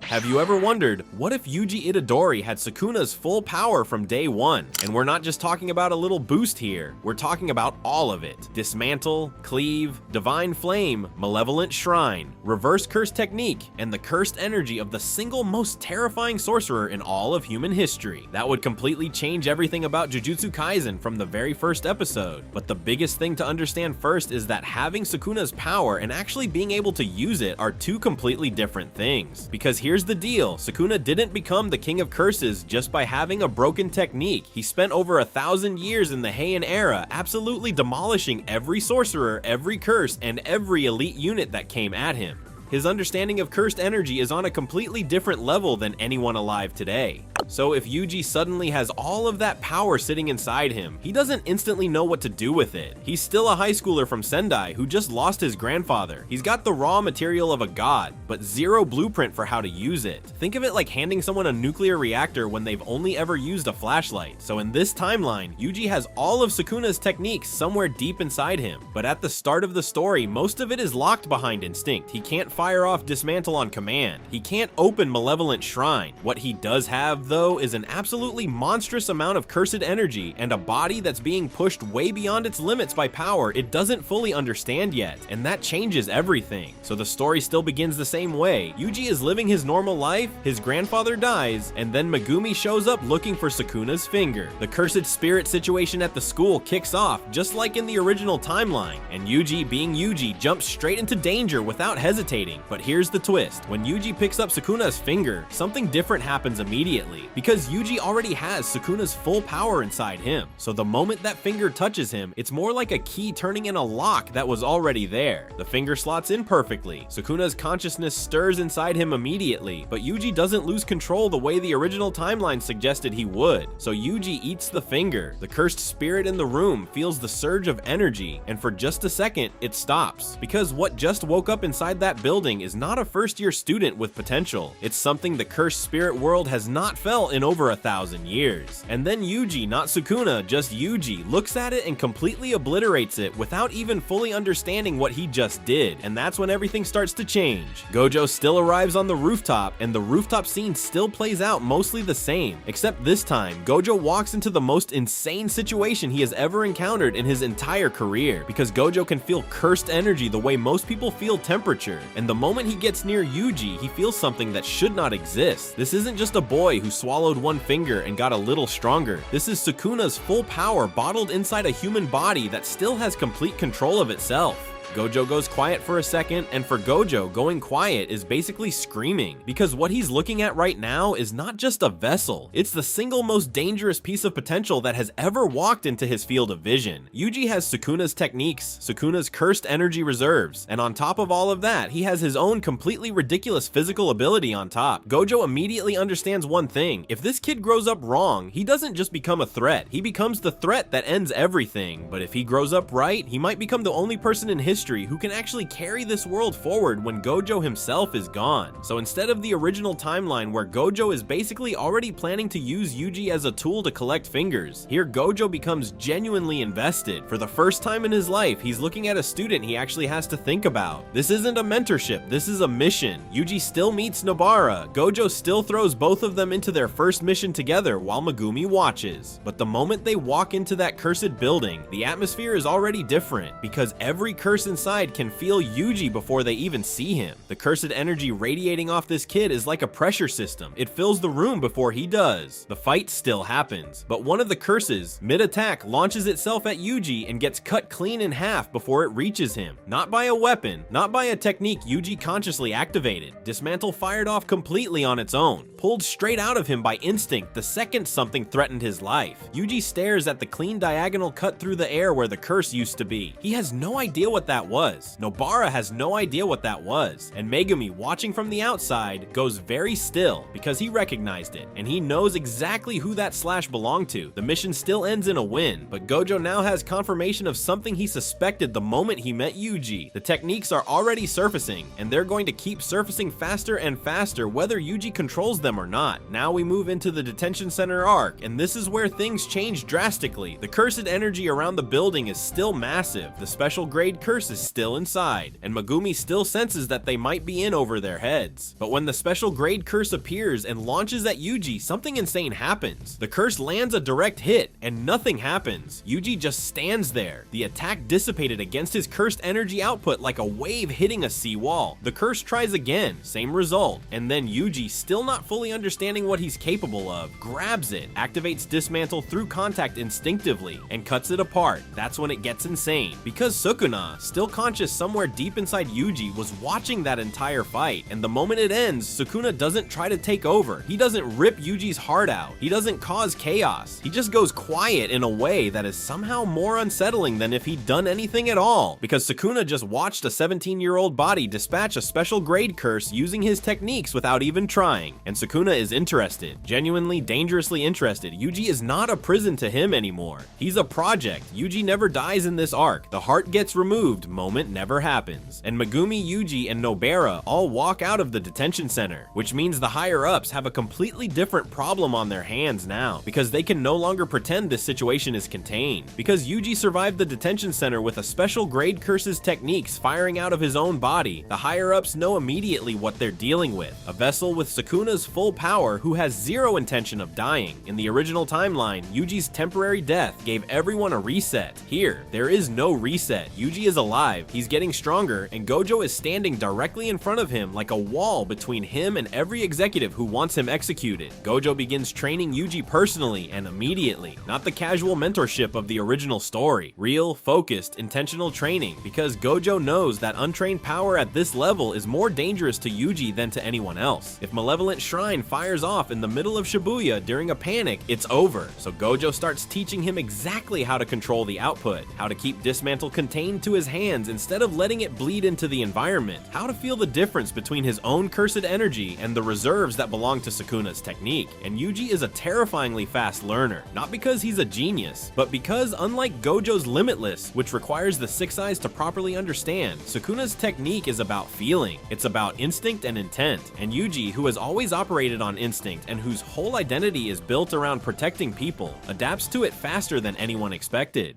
Have you ever wondered, what if Yuji Itadori had Sukuna's full power from day one? And we're not just talking about a little boost here, we're talking about all of it. Dismantle, Cleave, Divine Flame, Malevolent Shrine, Reverse Curse Technique, and the cursed energy of the single most terrifying sorcerer in all of human history. That would completely change everything about Jujutsu Kaisen from the very first episode. But the biggest thing to understand first is that having Sukuna's power and actually being able to use it are two completely different things. Because here's the deal, Sukuna didn't become the king of curses just by having a broken technique. He spent over 1,000 years in the Heian era absolutely demolishing every sorcerer, every curse, and every elite unit that came at him. His understanding of cursed energy is on a completely different level than anyone alive today. So if Yuji suddenly has all of that power sitting inside him, he doesn't instantly know what to do with it. He's still a high schooler from Sendai who just lost his grandfather. He's got the raw material of a god, but zero blueprint for how to use it. Think of it like handing someone a nuclear reactor when they've only ever used a flashlight. So in this timeline, Yuji has all of Sukuna's techniques somewhere deep inside him. But at the start of the story, most of it is locked behind instinct. He can't fire off Dismantle on command. He can't open Malevolent Shrine. What he does have, though, is an absolutely monstrous amount of cursed energy and a body that's being pushed way beyond its limits by power it doesn't fully understand yet, and that changes everything. So the story still begins the same way. Yuji is living his normal life, his grandfather dies, and then Megumi shows up looking for Sukuna's finger. The cursed spirit situation at the school kicks off, just like in the original timeline, and Yuji, being Yuji, jumps straight into danger without hesitating. But here's the twist. When Yuji picks up Sukuna's finger, something different happens immediately, because Yuji already has Sukuna's full power inside him. So the moment that finger touches him, it's more like a key turning in a lock that was already there. The finger slots in perfectly. Sukuna's consciousness stirs inside him immediately, but Yuji doesn't lose control the way the original timeline suggested he would. So Yuji eats the finger. The cursed spirit in the room feels the surge of energy, and for just a second, it stops. Because what just woke up inside that building is not a first-year student with potential. It's something the cursed spirit world has not felt in over 1,000 years. And then Yuji, not Sukuna, just Yuji, looks at it and completely obliterates it without even fully understanding what he just did. And that's when everything starts to change. Gojo still arrives on the rooftop, and the rooftop scene still plays out mostly the same, except this time, Gojo walks into the most insane situation he has ever encountered in his entire career, because Gojo can feel cursed energy the way most people feel temperature. And the moment he gets near Yuji, he feels something that should not exist. This isn't just a boy who swallowed one finger and got a little stronger. This is Sukuna's full power bottled inside a human body that still has complete control of itself. Gojo goes quiet for a second, and for Gojo, going quiet is basically screaming, because what he's looking at right now is not just a vessel, it's the single most dangerous piece of potential that has ever walked into his field of vision. Yuji has Sukuna's techniques, Sukuna's cursed energy reserves, and on top of all of that, he has his own completely ridiculous physical ability on top. Gojo immediately understands one thing: if this kid grows up wrong, he doesn't just become a threat, he becomes the threat that ends everything. But if he grows up right, he might become the only person in history who can actually carry this world forward when Gojo himself is gone. So instead of the original timeline where Gojo is basically already planning to use Yuji as a tool to collect fingers, here Gojo becomes genuinely invested. For the first time in his life, he's looking at a student he actually has to think about. This isn't a mentorship, this is a mission. Yuji still meets Nobara. Gojo still throws both of them into their first mission together while Megumi watches. But the moment they walk into that cursed building, the atmosphere is already different, because every curse inside can feel Yuji before they even see him. The cursed energy radiating off this kid is like a pressure system. It fills the room before he does. The fight still happens, but one of the curses, mid-attack, launches itself at Yuji and gets cut clean in half before it reaches him. Not by a weapon, not by a technique Yuji consciously activated. Dismantle fired off completely on its own, pulled straight out of him by instinct the second something threatened his life. Yuji stares at the clean diagonal cut through the air where the curse used to be. He has no idea what that was. Nobara has no idea what that was. And Megumi, watching from the outside, goes very still because he recognized it, and he knows exactly who that slash belonged to. The mission still ends in a win, but Gojo now has confirmation of something he suspected the moment he met Yuji. The techniques are already surfacing, and they're going to keep surfacing faster and faster whether Yuji controls them or not. Now we move into the detention center arc, and this is where things change drastically. The cursed energy around the building is still massive. The special grade curse curse is still inside, and Megumi still senses that they might be in over their heads. But when the special grade curse appears and launches at Yuji, something insane happens. The curse lands a direct hit, and nothing happens. Yuji just stands there. The attack dissipated against his cursed energy output like a wave hitting a seawall. The curse tries again, same result, and then Yuji, still not fully understanding what he's capable of, grabs it, activates Dismantle through contact instinctively, and cuts it apart. That's when it gets insane, because Sukuna, still conscious somewhere deep inside Yuji, was watching that entire fight, and the moment it ends, Sukuna doesn't try to take over. He doesn't rip Yuji's heart out. He doesn't cause chaos. He just goes quiet in a way that is somehow more unsettling than if he'd done anything at all, because Sukuna just watched a 17-year-old body dispatch a special grade curse using his techniques without even trying. And Sukuna is interested, genuinely dangerously interested. Yuji is not a prison to him anymore. He's a project. Yuji never dies in this arc. The heart gets removed, moment never happens. And Megumi, Yuji, and Nobara all walk out of the detention center, which means the higher-ups have a completely different problem on their hands now, because they can no longer pretend this situation is contained. Because Yuji survived the detention center with a special grade curse's techniques firing out of his own body, the higher-ups know immediately what they're dealing with. A vessel with Sukuna's full power who has zero intention of dying. In the original timeline, Yuji's temporary death gave everyone a reset. Here, there is no reset. Yuji is alive, he's getting stronger, and Gojo is standing directly in front of him like a wall between him and every executive who wants him executed. Gojo begins training Yuji personally and immediately, not the casual mentorship of the original story. Real, focused, intentional training, because Gojo knows that untrained power at this level is more dangerous to Yuji than to anyone else. If Malevolent Shrine fires off in the middle of Shibuya during a panic, it's over. So Gojo starts teaching him exactly how to control the output, how to keep Dismantle contained to his hands instead of letting it bleed into the environment, how to feel the difference between his own cursed energy and the reserves that belong to Sukuna's technique. And Yuji is a terrifyingly fast learner, not because he's a genius, but because unlike Gojo's Limitless, which requires the six eyes to properly understand, Sukuna's technique is about feeling. It's about instinct and intent. And Yuji, who has always operated on instinct and whose whole identity is built around protecting people, adapts to it faster than anyone expected.